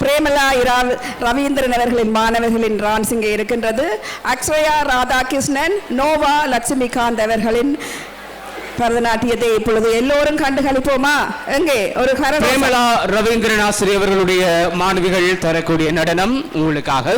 பிரேமலா ரவீந்திரன் அவர்களின் மாணவர்களின் டான்ஸ் இங்கே இருக்கின்றது. அக்ஷயா ராதாகிருஷ்ணன், நோவா லட்சுமிகாந்த் அவர்களின் பரதநாட்டியத்தை இப்பொழுது எல்லோரும் கண்டுகளிப்போமா? எங்கே ஒரு பிரேமலா ரவீந்திரன் ஆசிரியர் அவர்களுடைய மாணவிகள் தரக்கூடிய நடனம் உங்களுக்காக.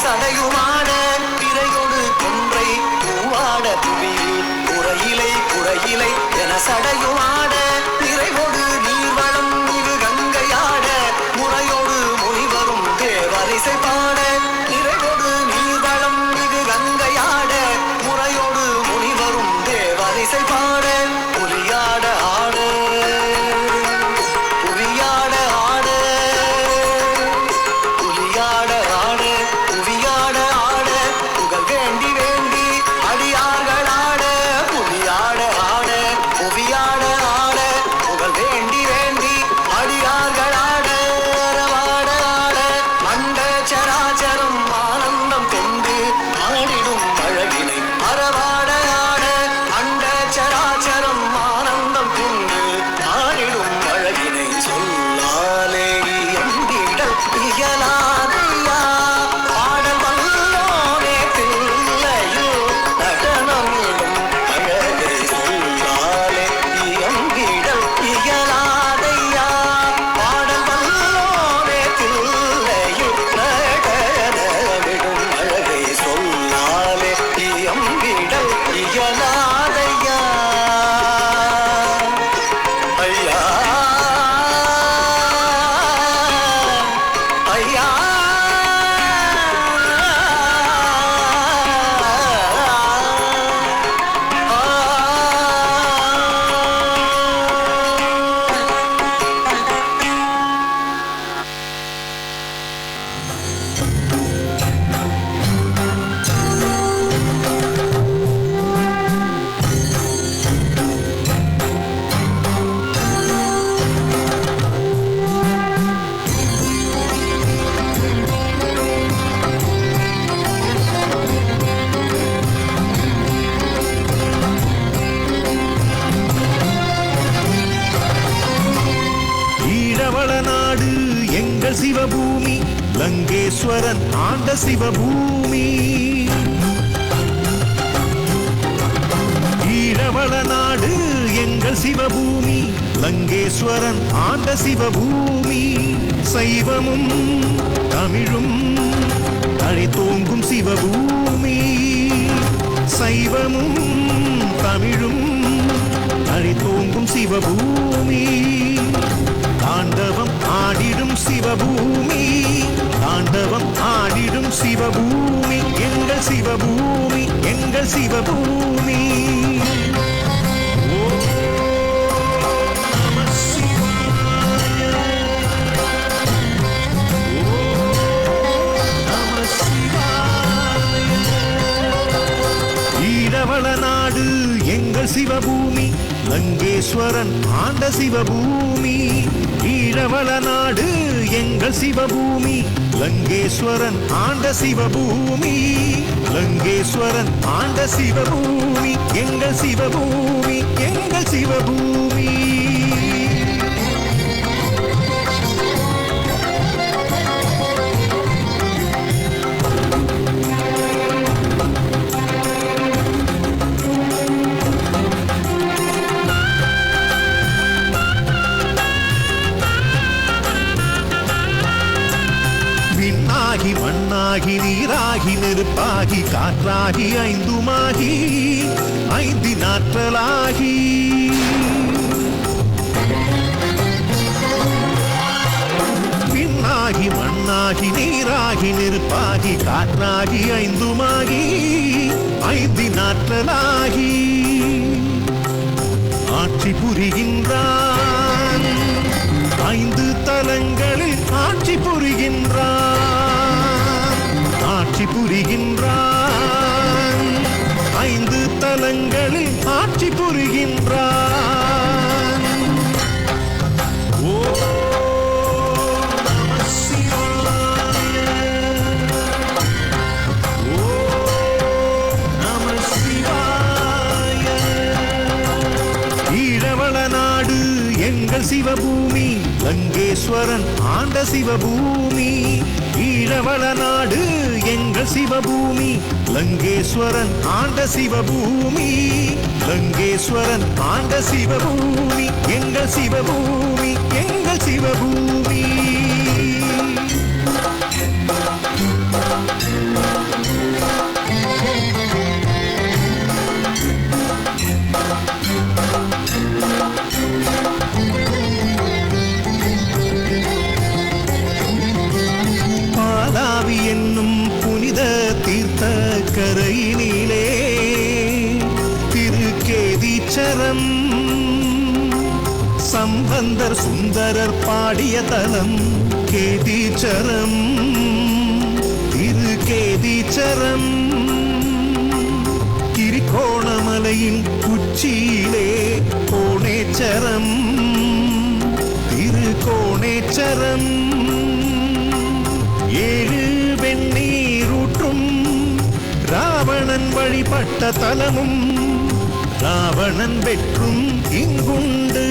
சடையுமான பிறையொடு கொன்றை பூவாட புவியில் குறையிலை குறையிலை என சடையுமான நிறைவொடு நீர்வளம் மிகு கங்கையாட முறையோடு முனிவரும் தேவரிசை பாட நிறைவொடு நீர்வளம் மிகு கங்கையாட முறையோடு முனிவரும் தேவ லங்கேஸ்வரன் ஆண்ட சிவபூமி. ஈழவள நாடு எங்கள் சிவபூமி, லங்கேஸ்வரன் ஆண்ட சிவபூமி. சைவமும் தமிழும் தழைத்தோங்கும் சிவபூமி, சைவமும் தமிழும் தழைத்தோங்கும் சிவபூமி. தாண்டவம் ஆடிடும் சிவபூமி, தாண்டவம் ஆடிடும் சிவபூமி, எங்கள் சிவபூமி, எங்கள் சிவபூமி. ஈழவள நாடு எங்கள் சிவபூமி, லங்கேஸ்வரன் ஆண்ட சிவபூமி. ஈழவள நாடு எங்கள் சிவபூமி, லங்கேஸ்வரன் ஆண்ட சிவபூமி. லங்கேஸ்வரன் ஆண்ட சிவபூமி, எங்கள் சிவபூமி, எங்கள் சிவபூமி. விண்ணாகி மண்ணாகி நீராகி நெருப்பாகி காற்றாகி ஐந்துமாகி ஐந்தினாற்றலாகி விண்ணாகி மண்ணாகி நீராகி நெருப்பாகி காற்றாகி ஐந்துமாகி ஐந்தினாற்றலாகி ஆட்சி புரிகின்றான், ஐந்து தலங்களில் ஆட்சி புரிகின்றான், ஆட்சி புரிகின்றான், ஐந்து தலங்களில் ஆட்சி புரிகின்றான். ஓ நம சிவாய, ஓ நம சிவாய. ஈழவள நாடு எங்கள் சிவபூமி, லங்கேஸ்வரன் ஆண்ட சிவபூமி. ஈழவள நாடு எங்கள் சிவபூமி, லங்கேஸ்வரன் ஆண்ட சிவபூமி. லங்கேஸ்வரன் ஆண்ட சிவபூமி, எங்கள் சிவபூமி, எங்கள் சிவபூமி. பாலாவி என்னும் புனித தீர்த்த கரையினிலே திருக்கேதீச்சரம், சம்பந்தர் சுந்தரர் பாடிய தலம் கேதீச்சரம், திருக்கேதீச்சரம். கிரிகோணமலையின் உச்சியிலே கோணேச்சரம், திருக்கோணேச்சரம். ஏழு வெண்ணீரூற்றும் ராவணன் வழிபட்ட தலமும் ராவணன் வெற்றும் இங்குண்டு.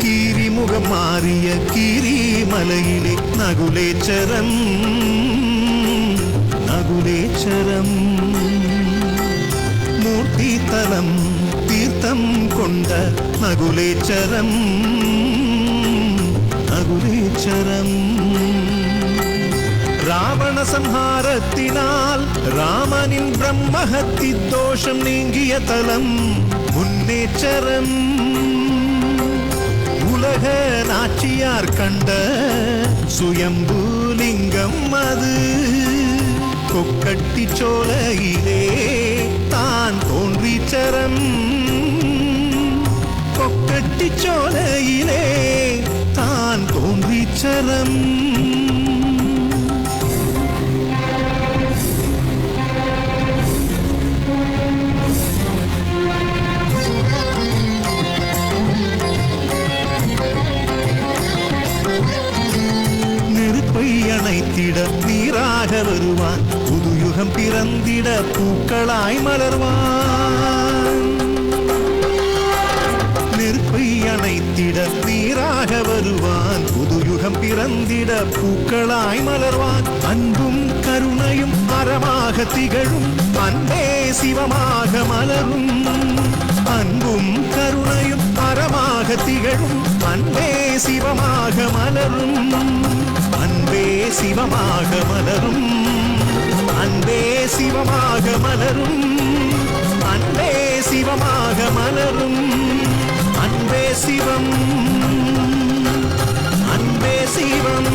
கீரிமுகம் மாறிய கீரிமலையிலே நகுலேச்சரம், நகுலேச்சரம். மூர்த்தி தலம் தீர்த்தம் கொண்ட நகுலேச்சரம், நகுலேச்சரம். ராவண சம்ஹாரத்தினால் ராமனின் பிரம்மஹத்தி தோஷம் நீங்கிய தலம் முன்னேச்சரம். உலக நாச்சியார் கண்ட சுயம்புலிங்கம் அது கொக்கட்டி சோலையிலே தான் தோன்றிச்சரம், கொக்கட்டி சோலையிலே தான் தோன்றிச்சரம். நெருப்பை அணைத்திட நீராக வருவான் புதுயுகம் பிறந்திட பூக்களாய் மலர்வான் நெருப்பை அணைத்திட நீராக வருவான் புதுயுகம் பிறந்திட பூக்களாய் மலர்வான் அன்பும் கருணையும் அறமாக திகழும் அன்பே சிவமாக மலரும் அன்பும் கருணையும் அறமாக திகழும் அன்பே சிவமாக மலரும் அன்பே சிவமாக மலரும் அன்பே சிவமாக மலரும் அன்பே சிவமாக மலரும் அன்பே சிவம் அன்பே சிவம்